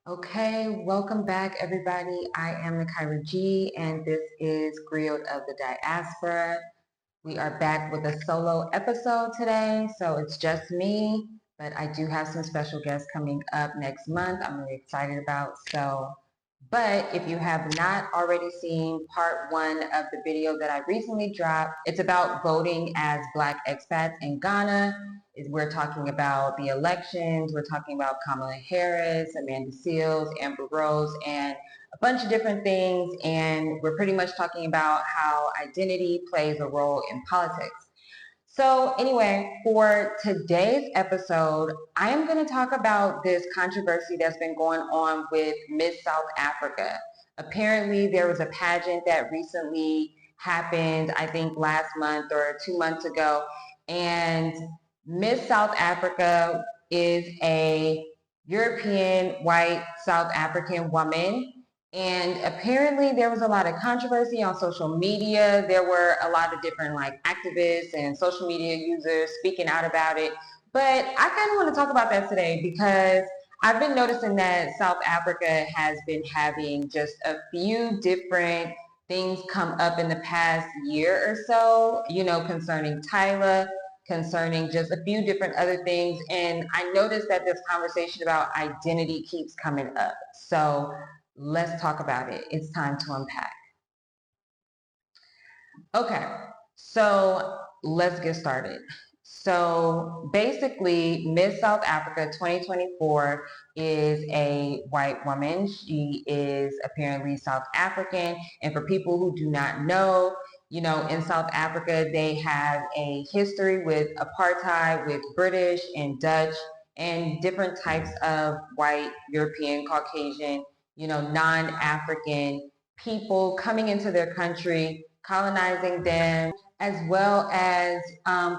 Okay, welcome back everybody. I am Nakira G and this is Griot of the Diaspora. We are back with a solo episode today, so it's just me, but I do have some special guests coming up next month I'm really excited about. But if you have not already seen part one of the video that I recently dropped, it's about voting as Black expats in Ghana. We're talking about the elections, we're talking about Kamala Harris, Amanda Seals, Amber Rose, and a bunch of different things. And we're pretty much talking about how identity plays a role in politics. So anyway, for today's episode, I am going to talk about this controversy that's been going on with Miss South Africa. Apparently, there was a pageant that recently happened, I think last month or 2 months ago, and Miss South Africa is a European white South African woman, and apparently there was a lot of controversy on social media. There were a lot of different activists and social media users speaking out about it. But I kind of want to talk about that today because I've been noticing that South Africa has been having just a few different things come up in the past year or so, concerning Tyler, concerning just a few different other things. And I noticed that this conversation about identity keeps coming up. So let's talk about it. It's time to unpack. Okay, so let's get started. So basically, Miss South Africa 2024 is a white woman. She is apparently South African. And for people who do not know, in South Africa, they have a history with apartheid, with British and Dutch and different types of white, European, Caucasian, non-African people coming into their country, colonizing them, as well as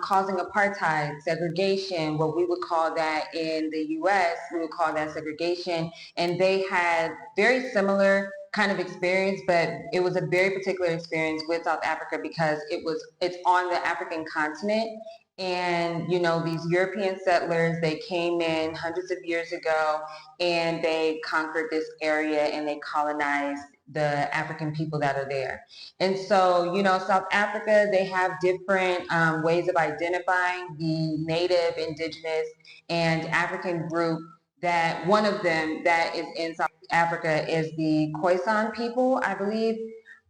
causing apartheid, segregation, what we would call that in the U.S., we would call that segregation. And they had very similar kind of experience, but it was a very particular experience with South Africa because it's on the African continent. And, these European settlers, they came in hundreds of years ago and they conquered this area and they colonized the African people that are there. And so, South Africa, they have different ways of identifying the native, indigenous, and African group. That one of them that is in South Africa is the Khoisan people, I believe.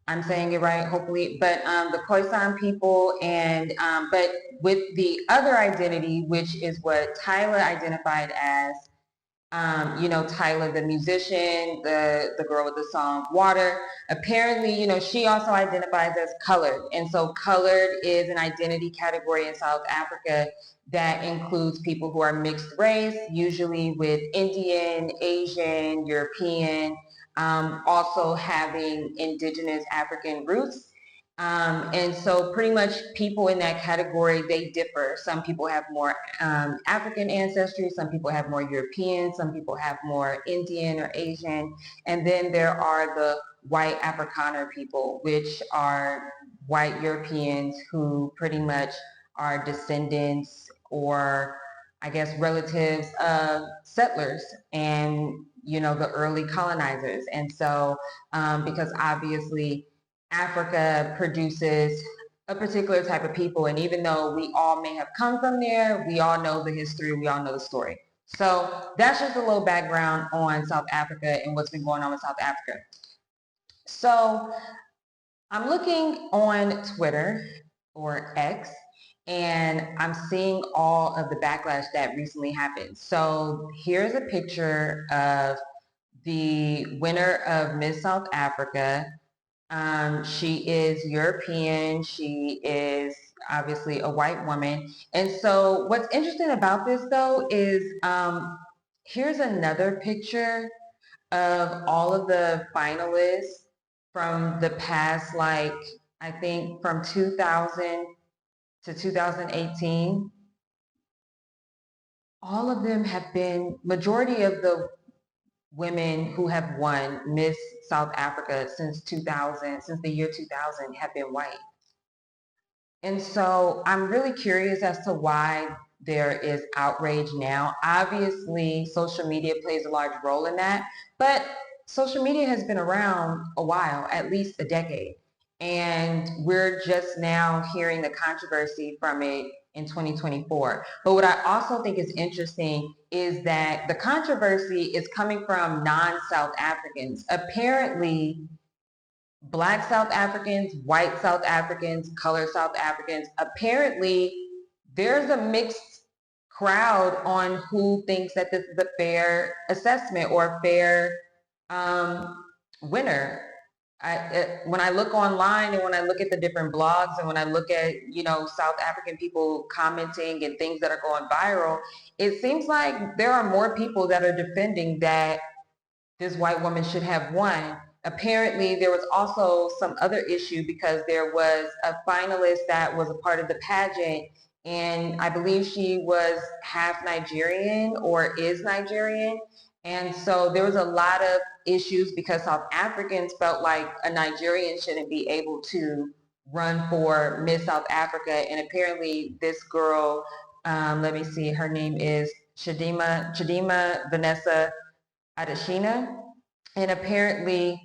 I'm saying it right, hopefully. But the Khoisan people, and but with the other identity, which is what Tyler identified as, Tyler, the musician, the girl with the song Water, apparently, she also identifies as colored. And so colored is an identity category in South Africa that includes people who are mixed race, usually with Indian, Asian, European, also having indigenous African roots. And so pretty much people in that category, they differ. Some people have more African ancestry, some people have more European, some people have more Indian or Asian. And then there are the white Afrikaner people, which are white Europeans who pretty much are descendants or I guess relatives of settlers and, the early colonizers. And so because obviously Africa produces a particular type of people. And even though we all may have come from there, we all know the history, we all know the story. So that's just a little background on South Africa and what's been going on with South Africa. So I'm looking on Twitter or X, and I'm seeing all of the backlash that recently happened. So here's a picture of the winner of Miss South Africa. She is European. She is obviously a white woman. And so what's interesting about this though is here's another picture of all of the finalists from the past, I think from 2000 to 2018. All of them have been, majority of the women who have won Miss South Africa since 2000, since the year 2000, have been white. And so I'm really curious as to why there is outrage now. Obviously, social media plays a large role in that, but social media has been around a while, at least a decade. And we're just now hearing the controversy from it in 2024. But what I also think is interesting is that the controversy is coming from non-South Africans. Apparently, Black South Africans, white South Africans, colored South Africans, apparently there's a mixed crowd on who thinks that this is a fair assessment or a fair winner. When I look online and when I look at the different blogs and when I look at, South African people commenting and things that are going viral, it seems like there are more people that are defending that this white woman should have won. Apparently, there was also some other issue because there was a finalist that was a part of the pageant, and I believe she was half Nigerian or is Nigerian. And so there was a lot of issues because South Africans felt like a Nigerian shouldn't be able to run for Miss South Africa. And apparently this girl, let me see, her name is Chidima Vanessa Adeshina. And apparently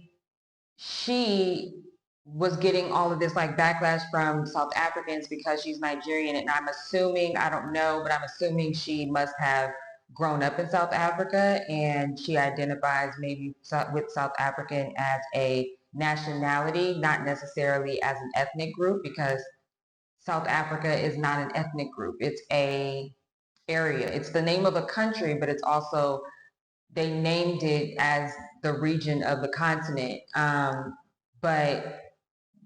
she was getting all of this like backlash from South Africans because she's Nigerian. And I'm assuming, I don't know, but I'm assuming she must have grown up in South Africa and she identifies maybe with South African as a nationality, not necessarily as an ethnic group, because South Africa is not an ethnic group. It's a area. It's the name of a country, but it's also, they named it as the region of the continent. But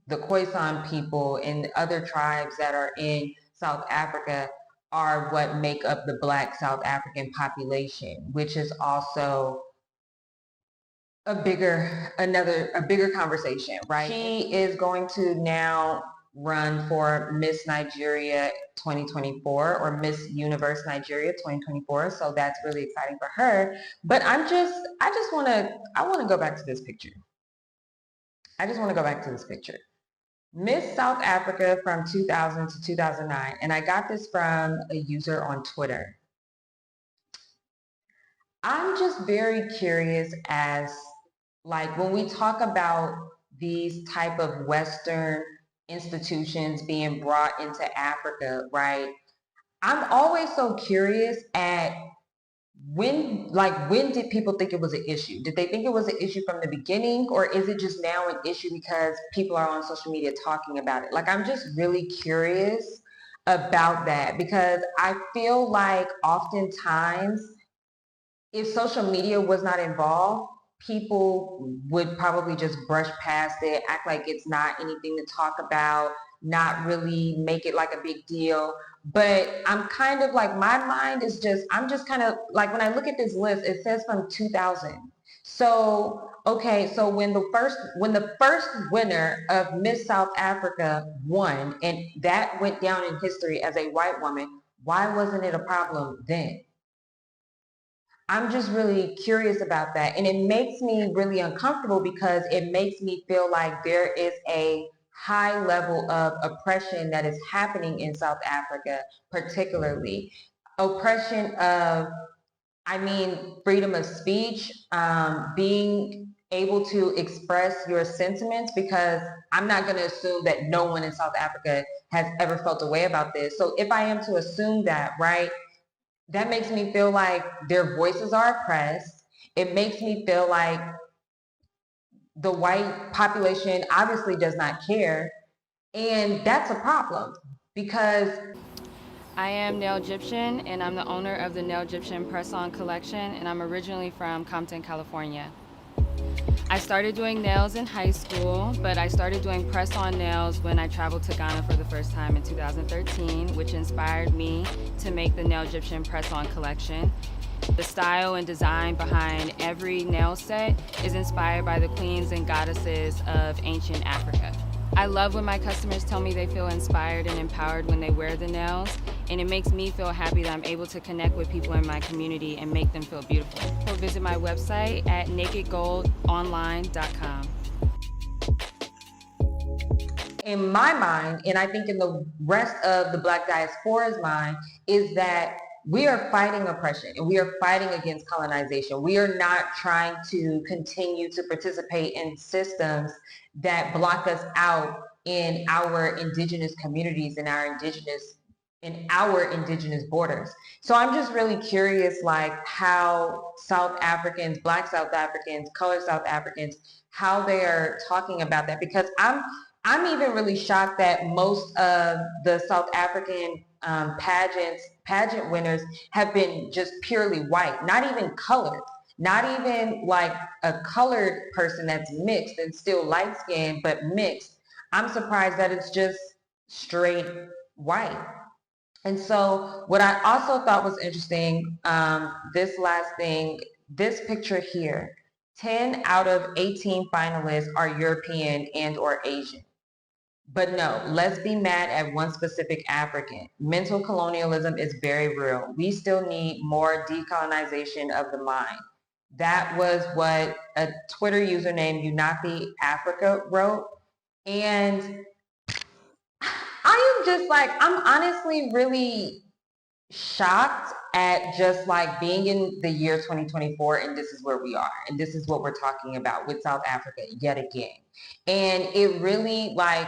the Khoisan people and other tribes that are in South Africa are what make up the Black South African population, which is also a bigger conversation, right? She is going to now run for Miss Nigeria 2024 or Miss Universe Nigeria 2024. So that's really exciting for her. But I want to go back to this picture. I just want to go back to this picture. Miss South Africa from 2000 to 2009. And I got this from a user on Twitter. I'm just very curious as, like, when we talk about these type of Western institutions being brought into Africa, right? I'm always so curious at when did people think it was an issue? Did they think it was an issue from the beginning, or is it just now an issue because people are on social media talking about it? Like, I'm just really curious about that because I feel like oftentimes if social media was not involved, people would probably just brush past it, act like it's not anything to talk about, not really make it like a big deal. But I'm kind of like, my mind is just, I'm just kind of like, when I look at this list, it says from 2000. So, okay, so when the first winner of Miss South Africa won, and that went down in history as a white woman, why wasn't it a problem then? I'm just really curious about that. And it makes me really uncomfortable because it makes me feel like there is a high level of oppression that is happening in South Africa, particularly. Oppression of, freedom of speech, being able to express your sentiments, because I'm not going to assume that no one in South Africa has ever felt a way about this. So if I am to assume that, right, that makes me feel like their voices are oppressed. It makes me feel like the white population obviously does not care. And that's a problem because I am Nail Egyptian, and I'm the owner of the Nail Egyptian Press-On Collection, and I'm originally from Compton, California. I started doing nails in high school, but I started doing press-on nails when I traveled to Ghana for the first time in 2013, which inspired me to make the Nail Egyptian Press-On Collection. The style and design behind every nail set is inspired by the queens and goddesses of ancient Africa. I love when my customers tell me they feel inspired and empowered when they wear the nails, and it makes me feel happy that I'm able to connect with people in my community and make them feel beautiful. So visit my website at nakedgoldonline.com. in my mind, and I think in the rest of the Black diaspora's mind, is that we are fighting oppression and we are fighting against colonization. We are not trying to continue to participate in systems that block us out in our indigenous communities, in our indigenous borders. So I'm just really curious, like how South Africans, Black South Africans, colored South Africans, how they are talking about that, because I'm even really shocked that most of the South African pageant winners have been just purely white, not even colored, not even like a colored person that's mixed and still light skinned, but mixed. I'm surprised that it's just straight white. And so what I also thought was interesting, this last thing, this picture here, 10 out of 18 finalists are European and or Asian. But no, let's be mad at one specific African. Mental colonialism is very real. We still need more decolonization of the mind. That was what a Twitter user named Unathi Africa wrote. And I am just like, I'm honestly really shocked at just like being in the year 2024, and this is where we are, and this is what we're talking about with South Africa yet again. And it really, like,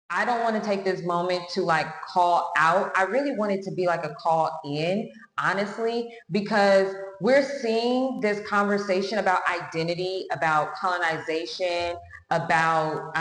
I don't want to take this moment to like call out. I really want it to be like a call in, honestly, because we're seeing this conversation about identity, about colonization, about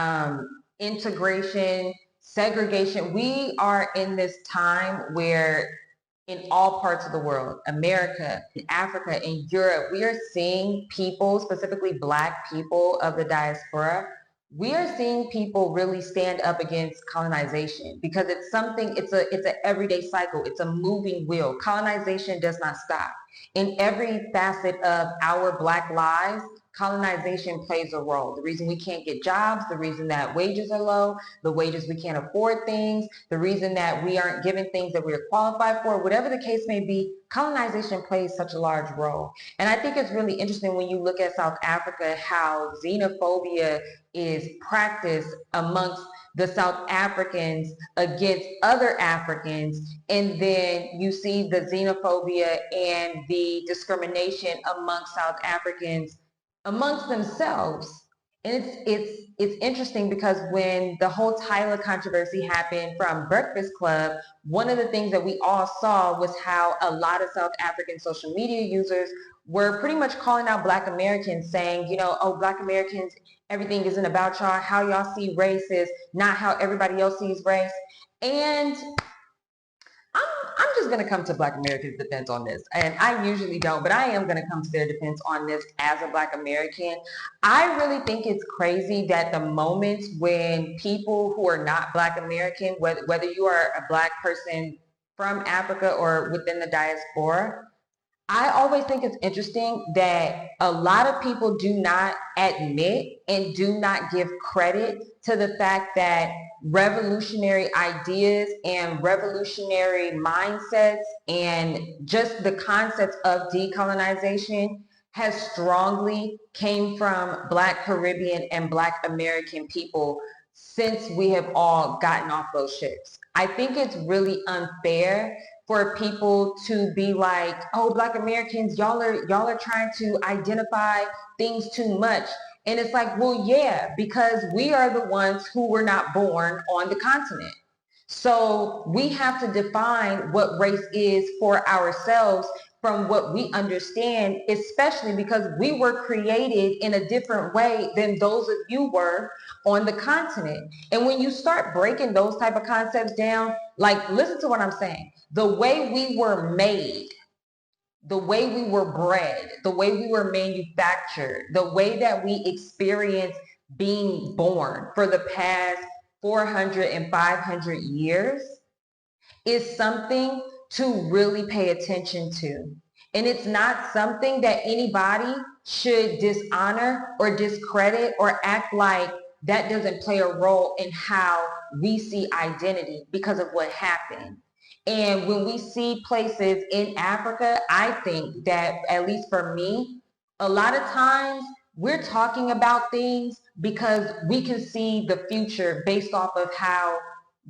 integration, segregation. We are in this time where in all parts of the world, America, Africa, and Europe, we are seeing people, specifically Black people of the diaspora, we are seeing people really stand up against colonization, because it's something, it's an everyday cycle. It's a moving wheel. Colonization does not stop. In every facet of our Black lives, colonization plays a role. The reason we can't get jobs, the reason that wages are low, the wages we can't afford things, the reason that we aren't given things that we're qualified for, whatever the case may be, colonization plays such a large role. And I think it's really interesting when you look at South Africa, how xenophobia is practiced amongst the South Africans against other Africans, and then you see the xenophobia and the discrimination amongst South Africans amongst themselves. And it's interesting because when the whole Tyler controversy happened from Breakfast Club, one of the things that we all saw was how a lot of South African social media users were pretty much calling out Black Americans, saying, you know, oh, Black Americans, everything isn't about y'all. How y'all see race is not how everybody else sees race. And I'm just going to come to Black Americans' defense on this. And I usually don't, but I am going to come to their defense on this as a Black American. I really think it's crazy that the moments when people who are not Black American, whether you are a Black person from Africa or within the diaspora, I always think it's interesting that a lot of people do not admit and do not give credit to the fact that revolutionary ideas and revolutionary mindsets and just the concepts of decolonization has strongly came from Black Caribbean and Black American people since we have all gotten off those ships. I think it's really unfair for people to be like, oh, Black Americans, y'all are trying to identify things too much. And it's like, well, yeah, because we are the ones who were not born on the continent. So we have to define what race is for ourselves from what we understand, especially because we were created in a different way than those of you were on the continent. And when you start breaking those type of concepts down, like, listen to what I'm saying. The way we were made, the way we were bred, the way we were manufactured, the way that we experience being born for the past 400 and 500 years is something to really pay attention to. And it's not something that anybody should dishonor or discredit or act like that doesn't play a role in how we see identity because of what happened. And when we see places in Africa, I think that, at least for me, a lot of times we're talking about things because we can see the future based off of how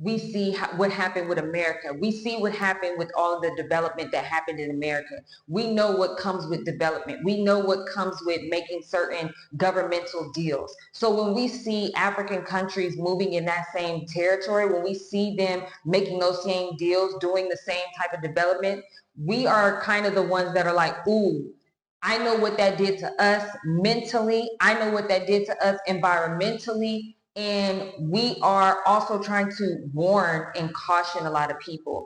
we see what happened with America. We see what happened with all of the development that happened in America. We know what comes with development. We know what comes with making certain governmental deals. So when we see African countries moving in that same territory, when we see them making those same deals, doing the same type of development, we are kind of the ones that are like, ooh, I know what that did to us mentally. I know what that did to us environmentally. And we are also trying to warn and caution a lot of people.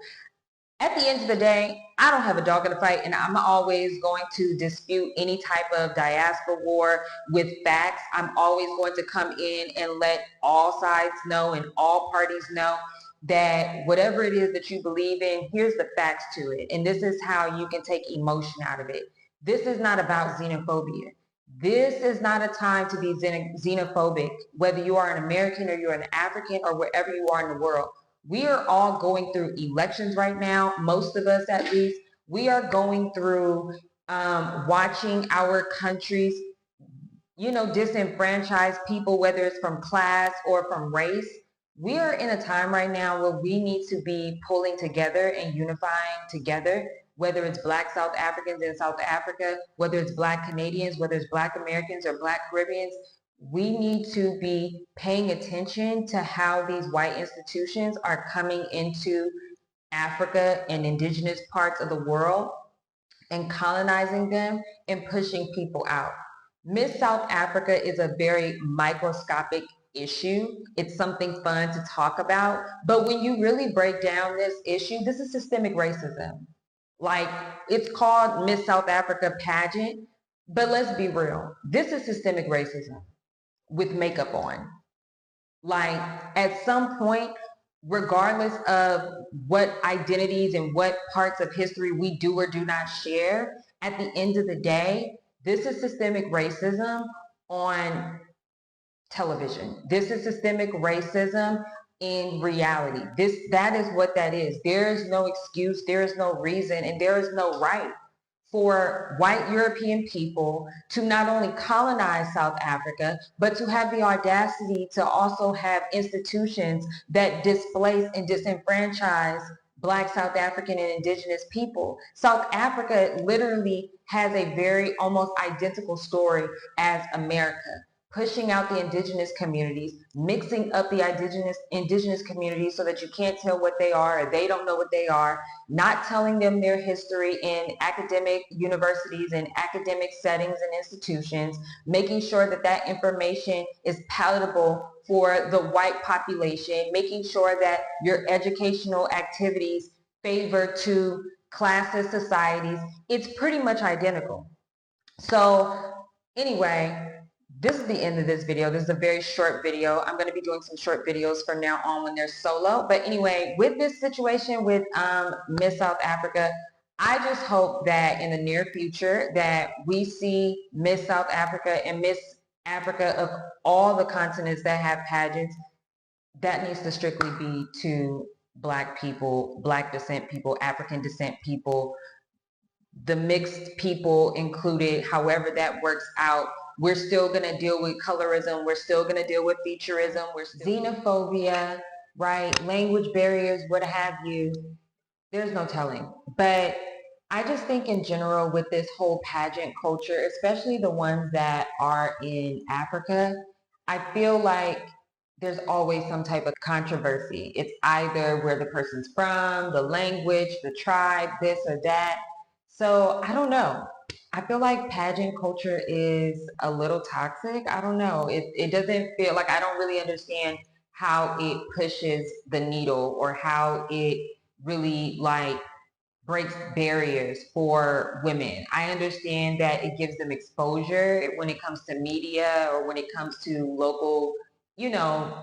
At the end of the day, I don't have a dog in the fight, and I'm always going to dispute any type of diaspora war with facts. I'm always going to come in and let all sides know and all parties know that whatever it is that you believe in, here's the facts to it. And this is how you can take emotion out of it. This is not about xenophobia. This is not a time to be xenophobic, whether you are an American or you're an African or wherever you are in the world. We are all going through elections right now, most of us at least. We are going through watching our countries, disenfranchise people, whether it's from class or from race. We are in a time right now where we need to be pulling together and unifying together, whether it's Black South Africans in South Africa, whether it's Black Canadians, whether it's Black Americans or Black Caribbeans. We need to be paying attention to how these white institutions are coming into Africa and indigenous parts of the world and colonizing them and pushing people out. Miss South Africa is a very microscopic issue. It's something fun to talk about. But when you really break down this issue, this is systemic racism. Like, it's called Miss South Africa pageant, but let's be real. This is systemic racism with makeup on. Like, at some point, regardless of what identities and what parts of history we do or do not share, at the end of the day, this is systemic racism on television. This is systemic racism in reality. That is what that is. There is no excuse, there is no reason, and there is no right for white European people to not only colonize South Africa, but to have the audacity to also have institutions that displace and disenfranchise Black South African and indigenous people. South Africa literally has a very almost identical story as America, pushing out the indigenous communities, mixing up the indigenous communities so that you can't tell what they are or they don't know what they are, not telling them their history in academic universities and academic settings and institutions, making sure that that information is palatable for the white population, making sure that your educational activities favor to classes, societies. It's pretty much identical. So anyway, this is the end of this video. This is a very short video. I'm going to be doing some short videos from now on when they're solo. But anyway, with this situation with Miss South Africa, I just hope that in the near future that we see Miss South Africa and Miss Africa of all the continents that have pageants, that needs to strictly be to Black people, Black descent people, African descent people, the mixed people included, however that works out. We're still going to deal with colorism. We're still going to deal with featureism. We're still xenophobia, right? Language barriers, what have you. There's no telling. But I just think in general with this whole pageant culture, especially the ones that are in Africa, I feel like there's always some type of controversy. It's either where the person's from, the language, the tribe, this or that. So I don't know. I feel like pageant culture is a little toxic. I don't know. It doesn't feel like, I don't really understand how it pushes the needle or how it really like breaks barriers for women. I understand that it gives them exposure when it comes to media or when it comes to local,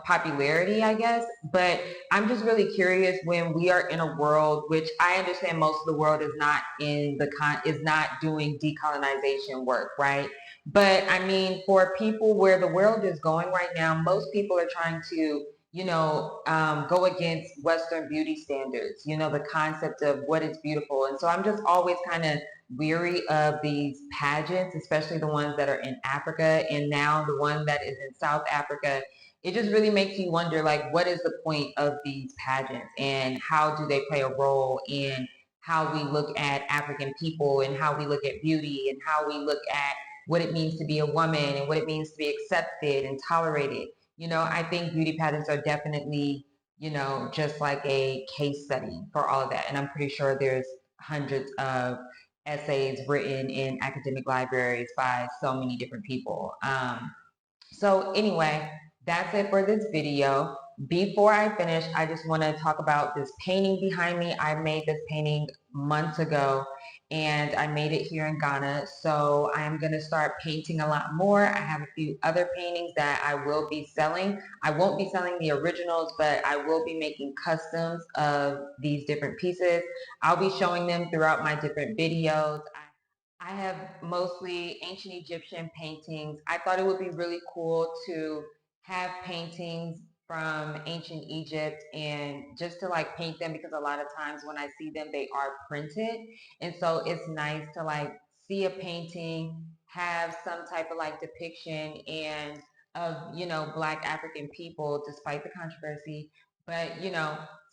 popularity, I guess. But I'm just really curious when we are in a world, which I understand most of the world is not is not doing decolonization work, right? But I mean, for people where the world is going right now, most people are trying to go against Western beauty standards, the concept of what is beautiful. And so I'm just always kind of weary of these pageants, especially the ones that are in Africa and now the one that is in South Africa. It just really makes you wonder, like, what is the point of these pageants and how do they play a role in how we look at African people and how we look at beauty and how we look at what it means to be a woman and what it means to be accepted and tolerated. I think beauty pageants are definitely, just like a case study for all of that. And I'm pretty sure there's hundreds of essays written in academic libraries by so many different people. So anyway, that's it for this video. Before I finish, I just want to talk about this painting behind me. I made this painting months ago and I made it here in Ghana. So I'm going to start painting a lot more. I have a few other paintings that I will be selling. I won't be selling the originals, but I will be making customs of these different pieces. I'll be showing them throughout my different videos. I have mostly ancient Egyptian paintings. I thought it would be really cool to have paintings from ancient Egypt and just to like paint them because a lot of times when I see them, they are printed. And so it's nice to like see a painting, have some type of like depiction and of, Black African people despite the controversy. But,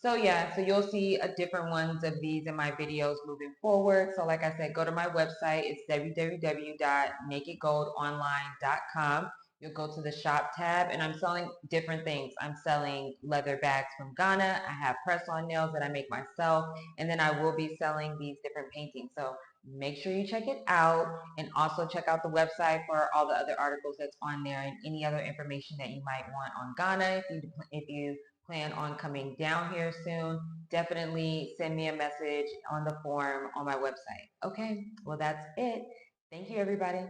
so yeah, so you'll see a different ones of these in my videos moving forward. So like I said, go to my website. It's www.nakedgoldonline.com. You'll go to the shop tab and I'm selling different things. I'm selling leather bags from Ghana. I have press-on nails that I make myself. And then I will be selling these different paintings. So make sure you check it out and also check out the website for all the other articles that's on there and any other information that you might want on Ghana if you plan on coming down here soon, definitely send me a message on the form on my website. Okay, well that's it. Thank you everybody.